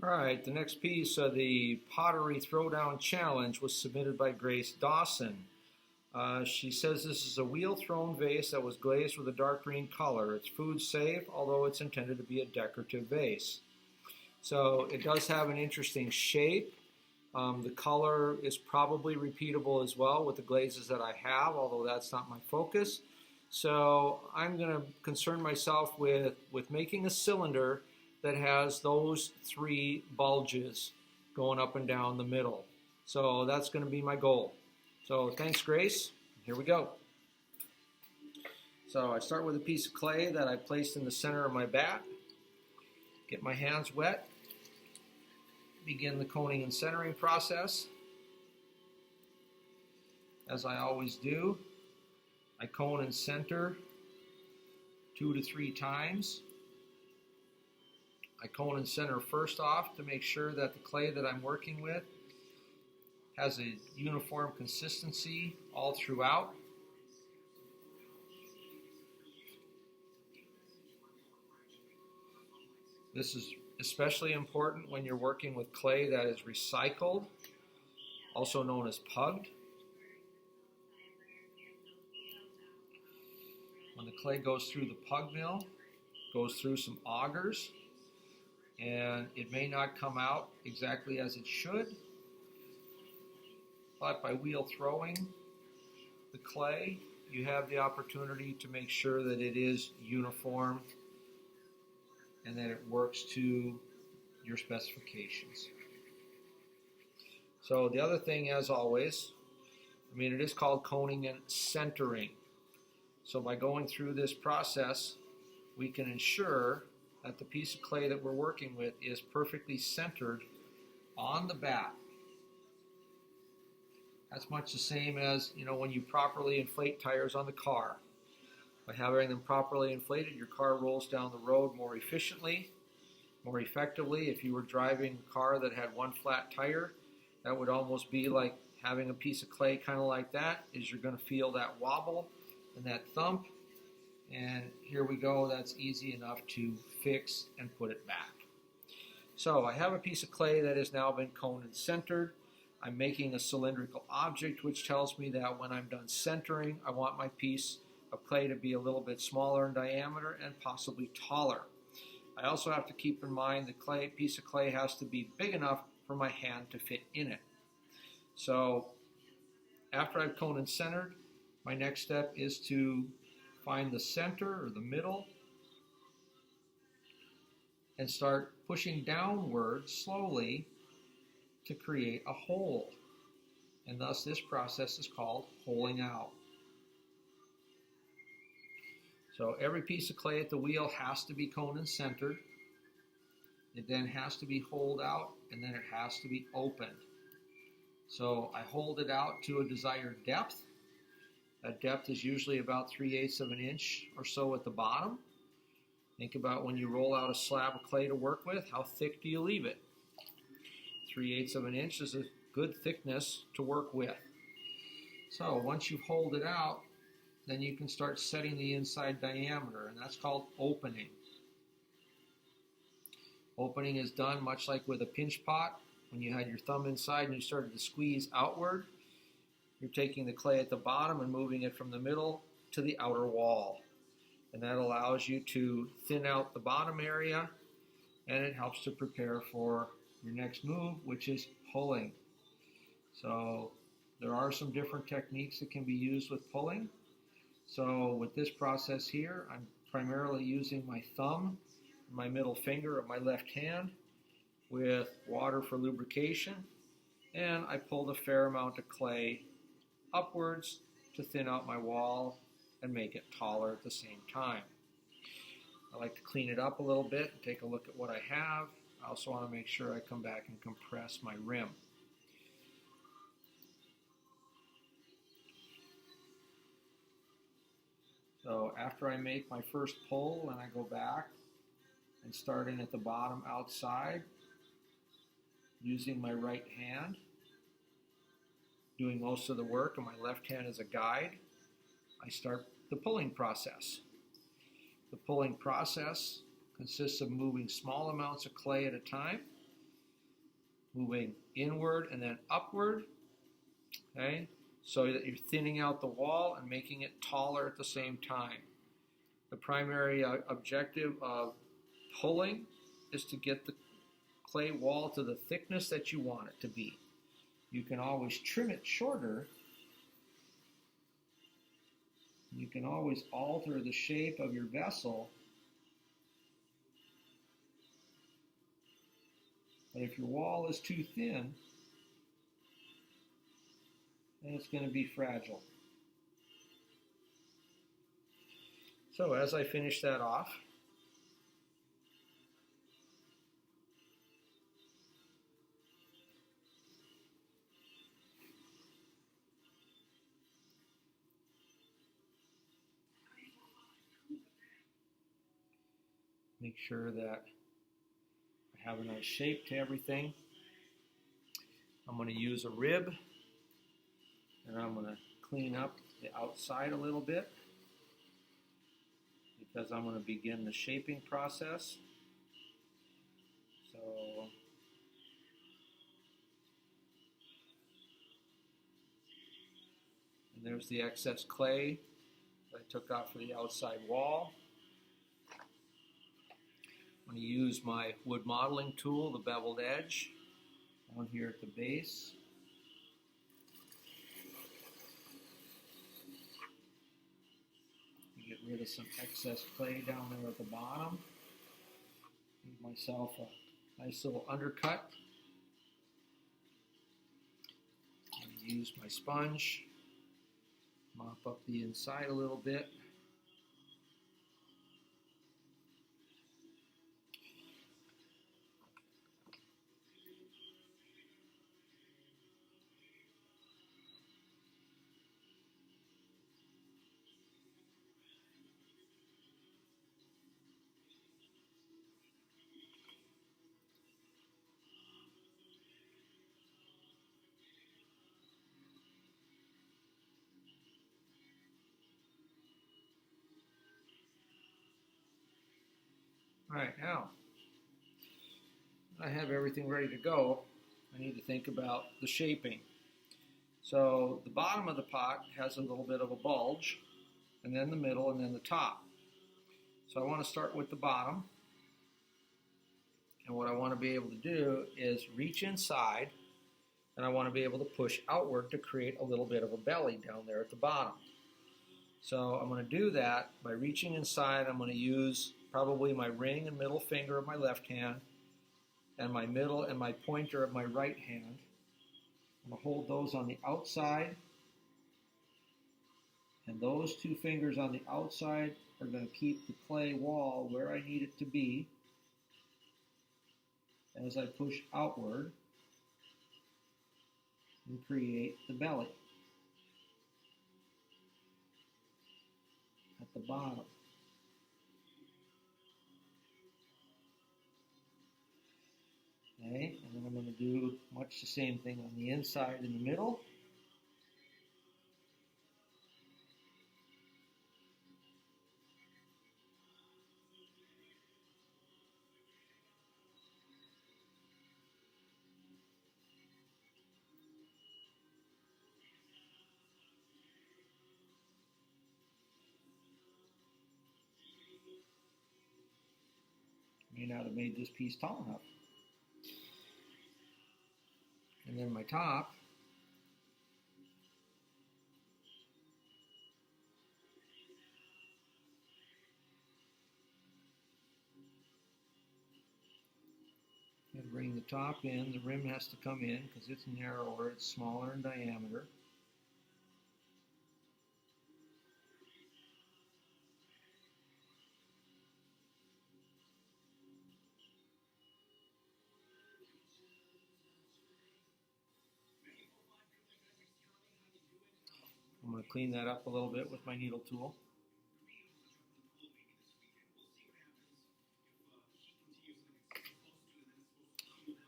All right, the next piece of the pottery throwdown challenge was submitted by Grace Dawson. She says this is a wheel thrown vase that was glazed with a dark green color. It's food safe, although it's intended to be a decorative vase. So it does have an interesting shape. The color is probably repeatable as well with the glazes that I have, although that's not my focus. So I'm going to concern myself with making a cylinder that has those three bulges going up and down the middle. So that's going to be my goal. So thanks, Grace. Here we go. So I start with a piece of clay that I placed in the center of my bat. Get my hands wet. Begin the coning and centering process. As I always do, I cone and center 2 to 3 times. I cone and center first off to make sure that the clay that I'm working with has a uniform consistency all throughout. This is especially important when you're working with clay that is recycled, also known as pugged. When the clay goes through the pug mill, goes through some augers, and it may not come out exactly as it should, but by wheel throwing the clay, you have the opportunity to make sure that it is uniform and that it works to your specifications. So the other thing, as always, it is called coning and centering. So by going through this process, we can ensure that the piece of clay that we're working with is perfectly centered on the bat. That's much the same as, when you properly inflate tires on the car. By having them properly inflated, your car rolls down the road more efficiently, more effectively. If you were driving a car that had one flat tire, that would almost be like having a piece of clay kind of like that, is you're going to feel that wobble and that thump. And here we go, that's easy enough to fix and put it back. So I have a piece of clay that has now been coned and centered. I'm making a cylindrical object, which tells me that when I'm done centering, I want my piece of clay to be a little bit smaller in diameter and possibly taller. I also have to keep in mind the piece of clay has to be big enough for my hand to fit in it. So after I've coned and centered, my next step is to find the center or the middle and start pushing downward slowly to create a hole. And thus this process is called holing out. So every piece of clay at the wheel has to be coned and centered. It then has to be holed out, and then it has to be opened. So I hold it out to a desired depth. That depth is usually about 3/8 of an inch or so at the bottom. Think about when you roll out a slab of clay to work with, how thick do you leave it? 3/8 of an inch is a good thickness to work with. So once you've holed it out, then you can start setting the inside diameter, and that's called opening. Opening is done much like with a pinch pot. When you had your thumb inside and you started to squeeze outward, you're taking the clay at the bottom and moving it from the middle to the outer wall. And that allows you to thin out the bottom area, and it helps to prepare for your next move, which is pulling. So there are some different techniques that can be used with pulling. So with this process here, I'm primarily using my thumb and my middle finger of my left hand with water for lubrication, and I pulled a fair amount of clay upwards to thin out my wall and make it taller at the same time. I like to clean it up a little bit and take a look at what I have. I also want to make sure I come back and compress my rim. So after I make my first pull and I go back and starting at the bottom outside, using my right hand, doing most of the work, and my left hand as a guide, I start the pulling process. The pulling process consists of moving small amounts of clay at a time moving inward and then upward, okay, so that you're thinning out the wall and making it taller at the same time. The primary objective of pulling is to get the clay wall to the thickness that you want it to be. You can always trim it shorter. You can always alter the shape of your vessel. But if your wall is too thin, then it's going to be fragile. So as I finish that off, make sure that I have a nice shape to everything. I'm going to use a rib, and I'm going to clean up the outside a little bit because I'm going to begin the shaping process. So and there's the excess clay that I took off for the outside wall. I'm going to use my wood modeling tool, the beveled edge, down here at the base. Get rid of some excess clay down there at the bottom. Give myself a nice little undercut. And use my sponge, mop up the inside a little bit. All right, now I have everything ready to go. I need to think about the shaping. So the bottom of the pot has a little bit of a bulge, and then the middle, and then the top. So I want to start with the bottom. And what I want to be able to do is reach inside, and I want to be able to push outward to create a little bit of a belly down there at the bottom. So I'm going to do that by reaching inside. I'm going to use probably my ring and middle finger of my left hand and my middle and my pointer of my right hand. I'm going to hold those on the outside, and those two fingers on the outside are going to keep the clay wall where I need it to be as I push outward and create the belly at the bottom. Okay, and then I'm going to do much the same thing on the inside in the middle. May not have made this piece tall enough. And then my top, and bring the top in. The rim has to come in because it's narrower, it's smaller in diameter. I'm going to clean that up a little bit with my needle tool.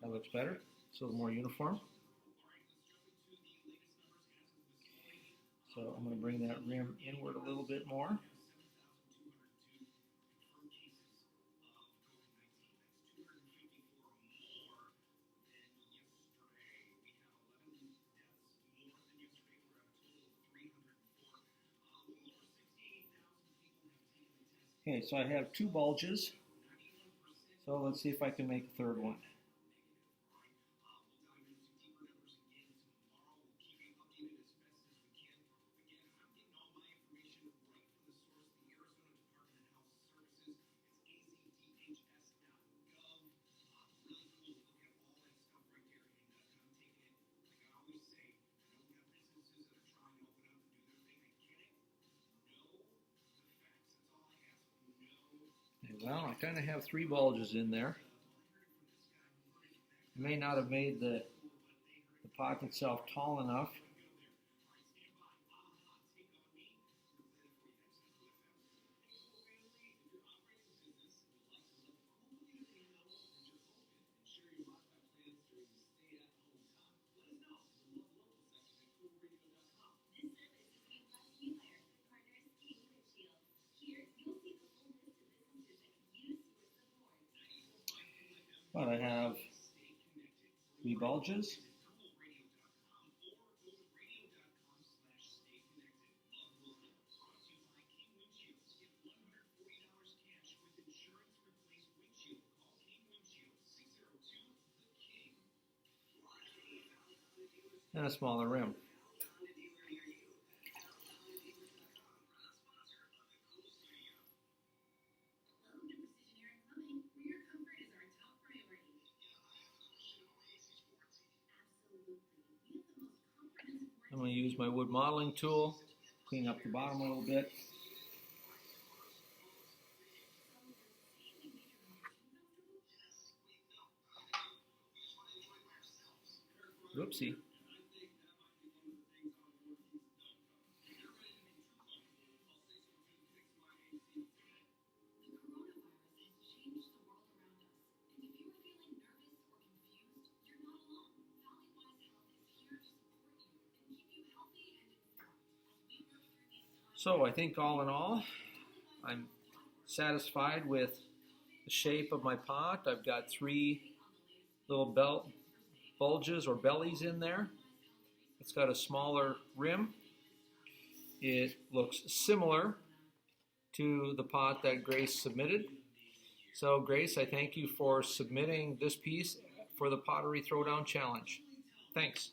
That looks better. It's a little more uniform. So I'm going to bring that rim inward a little bit more. Okay, so I have 2 bulges. So let's see if I can make a third one. Well, I kind of have 3 bulges in there. I may not have made the pot itself tall enough. But I have 3 bulges. And a smaller rim. I'm going to use my wood modeling tool, clean up the bottom a little bit. Whoopsie. So I think all in all, I'm satisfied with the shape of my pot. I've got 3 little bulges or bellies in there. It's got a smaller rim. It looks similar to the pot that Grace submitted. So Grace, I thank you for submitting this piece for the Pottery Throwdown Challenge. Thanks.